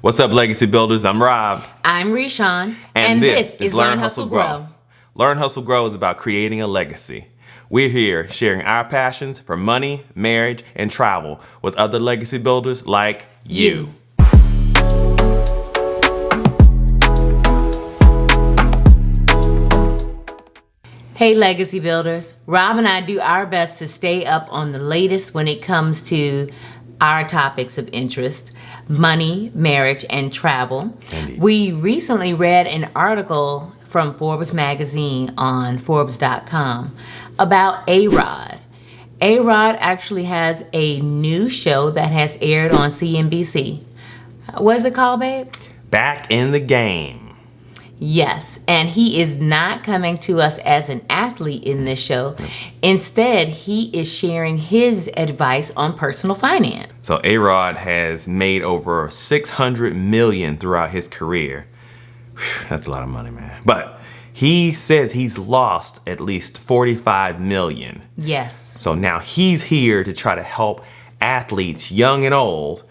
What's up, Legacy Builders? I'm Rob. I'm Reshawn. And this is Learn, Hustle, Grow. Learn, Hustle, Grow is about creating a legacy. We're here sharing our passions for money, marriage, and travel with other legacy builders like you. Hey, Legacy Builders. Rob and I do our best to stay up on the latest when it comes to our topics of interest: money, marriage, and travel. Indeed. We recently read an article from Forbes magazine on Forbes.com about A-Rod. A-Rod actually has a new show that has aired on CNBC. What is it called, babe? Back in the game. Yes, and he is not coming to us as an athlete in this show. Instead, he is sharing his advice on personal finance. So A-Rod has made over $600 million throughout his career. Whew, that's a lot of money, man. But he says he's lost at least $45 million. Yes. So now he's here to try to help athletes, young and old,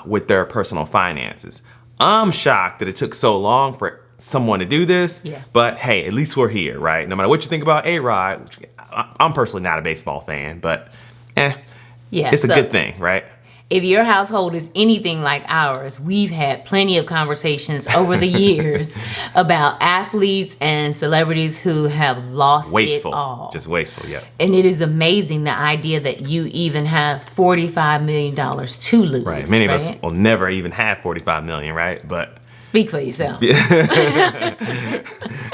with their personal finances. I'm shocked that it took so long for someone to do this, but hey, at least we're here, right? No matter what you think about A-Rod, I'm personally not a baseball fan, but it's a good thing, right? If your household is anything like ours, we've had plenty of conversations over the years about athletes and celebrities who have lost it all. Just wasteful, yeah. And it is amazing the idea that you even have $45 million to lose. Right, many of us will never even have $45 million, right? But speak for yourself.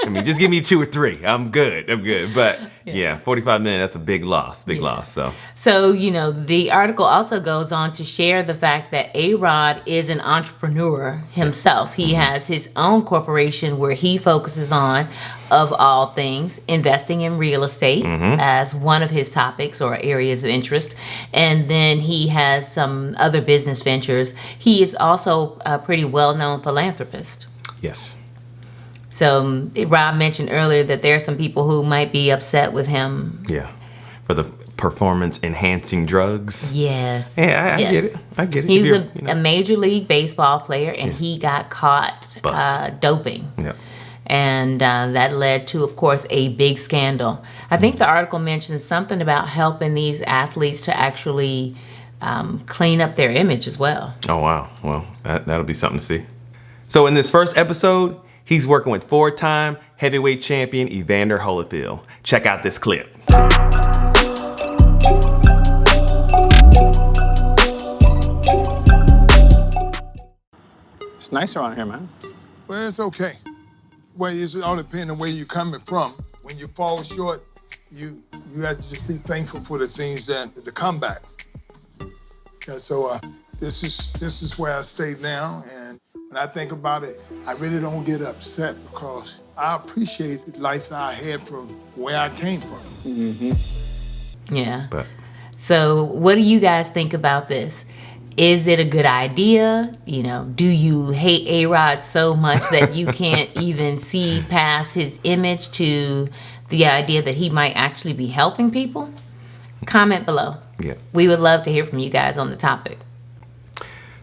I mean, just give me 2 or 3. I'm good. But yeah, $45 million, that's a big loss. Big loss. So, you know, the article also goes on to share the fact that A-Rod is an entrepreneur himself. He has his own corporation where he focuses on, of all things, investing in real estate as one of his topics or areas of interest. And then he has some other business ventures. He is also a pretty well-known philanthropist. Yes. So Rob mentioned earlier that there are some people who might be upset with him. Yeah, for the performance-enhancing drugs. Yes. Yeah, I get it. I get it. He was a Major League Baseball player, and he got caught doping. Yeah. And that led to, of course, a big scandal. I think the article mentions something about helping these athletes to actually clean up their image as well. Oh, wow. Well, that'll be something to see. So in this first episode, he's working with 4-time heavyweight champion Evander Holyfield. Check out this clip. It's nice around here, man. Well, it's okay. Well, it all depends on where you're coming from. When you fall short, you have to just be thankful for the things the comeback. And so this is where I stay now, and when I think about it, I really don't get upset because I appreciate the life that I had from where I came from. Yeah. So what do you guys think about this? Is it a good idea? You know, do you hate A-Rod so much that you can't even see past his image to the idea that he might actually be helping people? Comment below. Yeah. We would love to hear from you guys on the topic.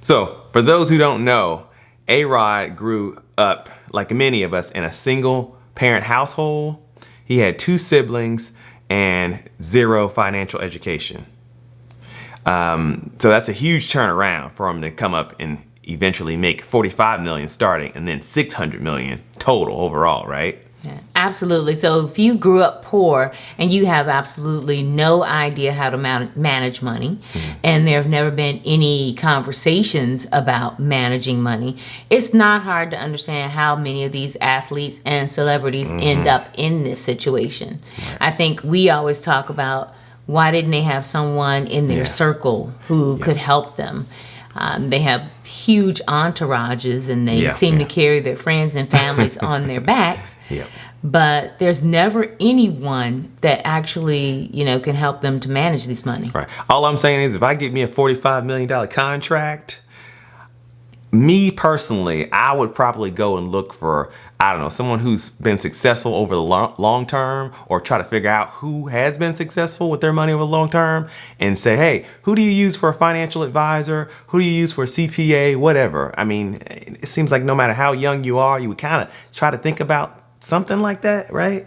So, for those who don't know, A-Rod grew up, like many of us, in a single-parent household. He had 2 siblings and 0 financial education. So that's a huge turnaround for him to come up and eventually make $45 million starting and then $600 million total overall, right? Yeah, absolutely. So if you grew up poor and you have absolutely no idea how to manage money, and there have never been any conversations about managing money, it's not hard to understand how many of these athletes and celebrities end up in this situation. Right. I think we always talk about, why didn't they have someone in their circle who could help them? They have huge entourages, and they seem to carry their friends and families on their backs. But there's never anyone that actually, can help them to manage this money. Right. All I'm saying is, if I get me a $45 million contract, Me personally, I would probably go and look for, I don't know, someone who's been successful over the long term, or try to figure out who has been successful with their money over the long term and say, hey, who do you use for a financial advisor? Who do you use for a CPA? Whatever. I mean, it seems like no matter how young you are, you would kind of try to think about something like that, right?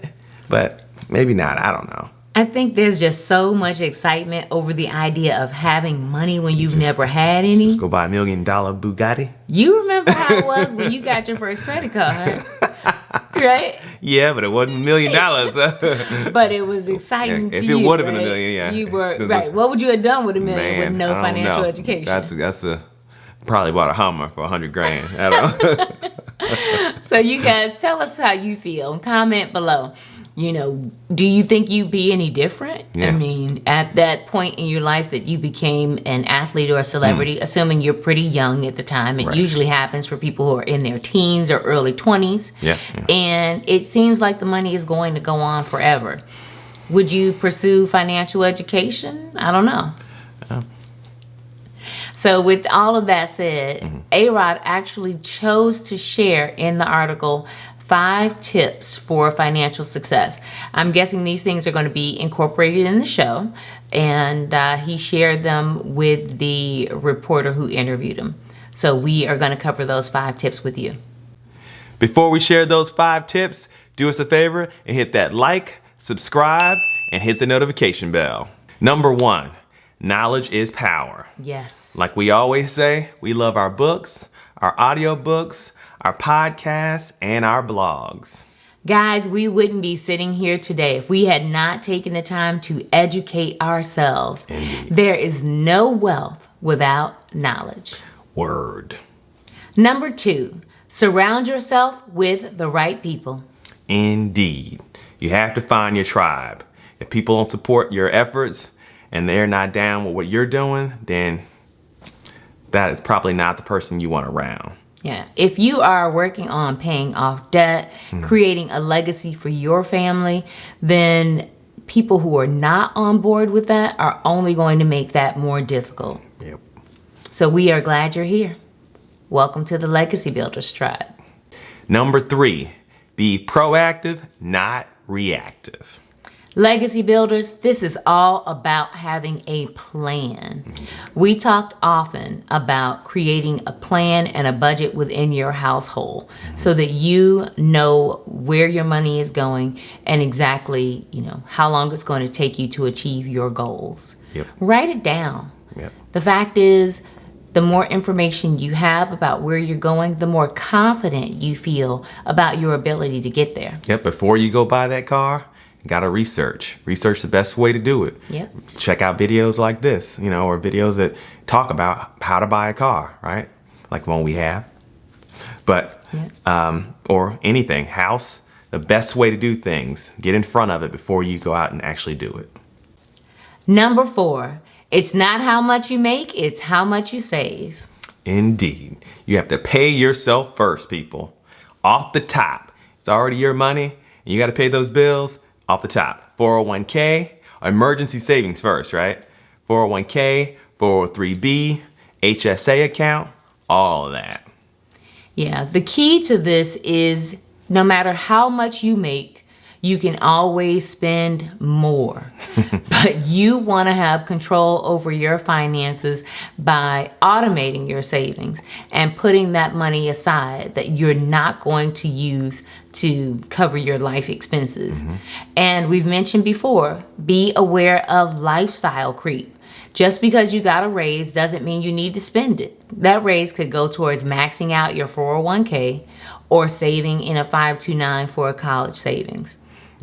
But maybe not. I don't know. I think there's just so much excitement over the idea of having money when you've never had any. Just go buy $1 million Bugatti. You remember how it was when you got your first credit card, right? Yeah, but it wasn't $1 million. But it was exciting to you. If it would have been right? $1 million, yeah. You were right. What would you have done with $1 million with no I don't financial know. education? That's probably bought a Hummer for $100,000. I don't know. So you guys, tell us how you feel. Comment below. Do you think you'd be any different? Yeah. I mean, at that point in your life that you became an athlete or a celebrity, assuming you're pretty young at the time, it usually happens for people who are in their teens or early 20s. Yeah. And it seems like the money is going to go on forever. Would you pursue financial education? I don't know. So with all of that said, A-Rod actually chose to share in the article 5 tips for financial success. I'm guessing these things are going to be incorporated in the show, and he shared them with the reporter who interviewed him. So we are going to cover those 5 tips with you. Before we share those 5 tips, do us a favor and hit that like, subscribe, and hit the notification bell. Number 1, knowledge is power. Yes. Like we always say, we love our books, our audiobooks, our podcasts, and our blogs. Guys, we wouldn't be sitting here today if we had not taken the time to educate ourselves. Indeed. There is no wealth without knowledge. Word. Number 2, surround yourself with the right people. Indeed. You have to find your tribe. If people don't support your efforts and they're not down with what you're doing, then that is probably not the person you want around. Yeah. If you are working on paying off debt, creating a legacy for your family, then people who are not on board with that are only going to make that more difficult. Yep. So we are glad you're here. Welcome to the Legacy Builders Tribe. Number 3, be proactive, not reactive. Legacy builders, this is all about having a plan. We talked often about creating a plan and a budget within your household so that you know where your money is going and exactly, how long it's going to take you to achieve your goals. Yep. Write it down. Yep. The fact is, the more information you have about where you're going, the more confident you feel about your ability to get there. Yep. Before you go buy that car, you gotta research. Research the best way to do it. Yep. Check out videos like this, or videos that talk about how to buy a car, right? Like the one we have. But, or anything, house, the best way to do things. Get in front of it before you go out and actually do it. Number 4, it's not how much you make, it's how much you save. Indeed. You have to pay yourself first, people. Off the top. It's already your money, and you gotta pay those bills off the top. 401k, emergency savings first, right? 401k, 403b, HSA account, all of that. Yeah, the key to this is no matter how much you make, you can always spend more. But you want to have control over your finances by automating your savings and putting that money aside that you're not going to use to cover your life expenses. And we've mentioned before, be aware of lifestyle creep. Just because you got a raise doesn't mean you need to spend it. That raise could go towards maxing out your 401k or saving in a 529 for a college savings.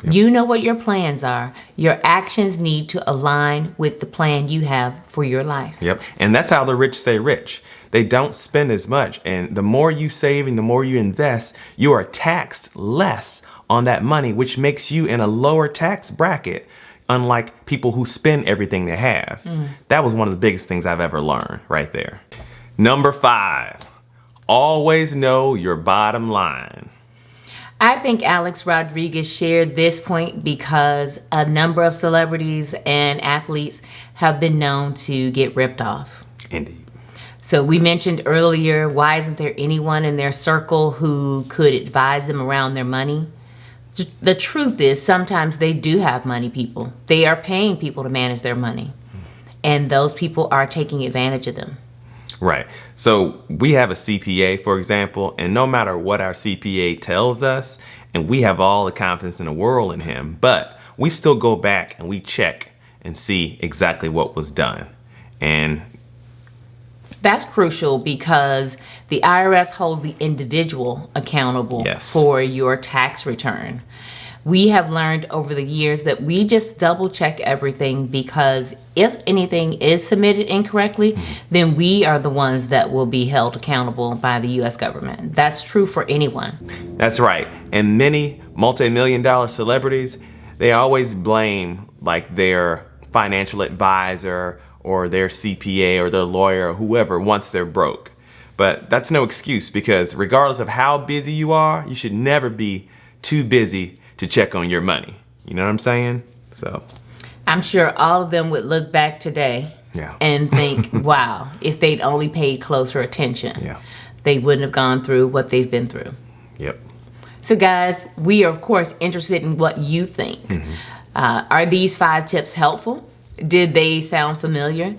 Yep. You know what your plans are. Your actions need to align with the plan you have for your life. Yep. And that's how the rich stay rich. They don't spend as much. And the more you save and the more you invest, you are taxed less on that money, which makes you in a lower tax bracket, unlike people who spend everything they have. That was one of the biggest things I've ever learned right there. Number 5, always know your bottom line. I think Alex Rodriguez shared this point because a number of celebrities and athletes have been known to get ripped off. Indeed. So we mentioned earlier, why isn't there anyone in their circle who could advise them around their money? The truth is, sometimes they do have money people. They are paying people to manage their money. And those people are taking advantage of them. Right. So we have a CPA, for example, and no matter what our CPA tells us, and we have all the confidence in the world in him, but we still go back and we check and see exactly what was done. And that's crucial because the IRS holds the individual accountable Yes. for your tax return. We have learned over the years that we just double check everything because if anything is submitted incorrectly, then we are the ones that will be held accountable by the U.S. government. That's true for anyone. that's right. And many multi-million-dollar celebrities, they always blame like their financial advisor or their CPA or their lawyer or whoever once they're broke. But that's no excuse because regardless of how busy you are, you should never be too busy to check on your money. You know what I'm saying? So I'm sure all of them would look back today Yeah. and think, wow, if they'd only paid closer attention, Yeah. they wouldn't have gone through what they've been through. Yep. So guys, we are of course interested in what you think. Are these 5 tips helpful? Did they sound familiar?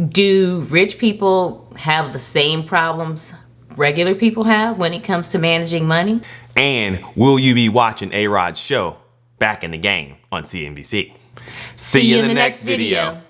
Do rich people have the same problems regular people have when it comes to managing money? And will you be watching A-Rod's show Back in the Game on CNBC? See you in the next video.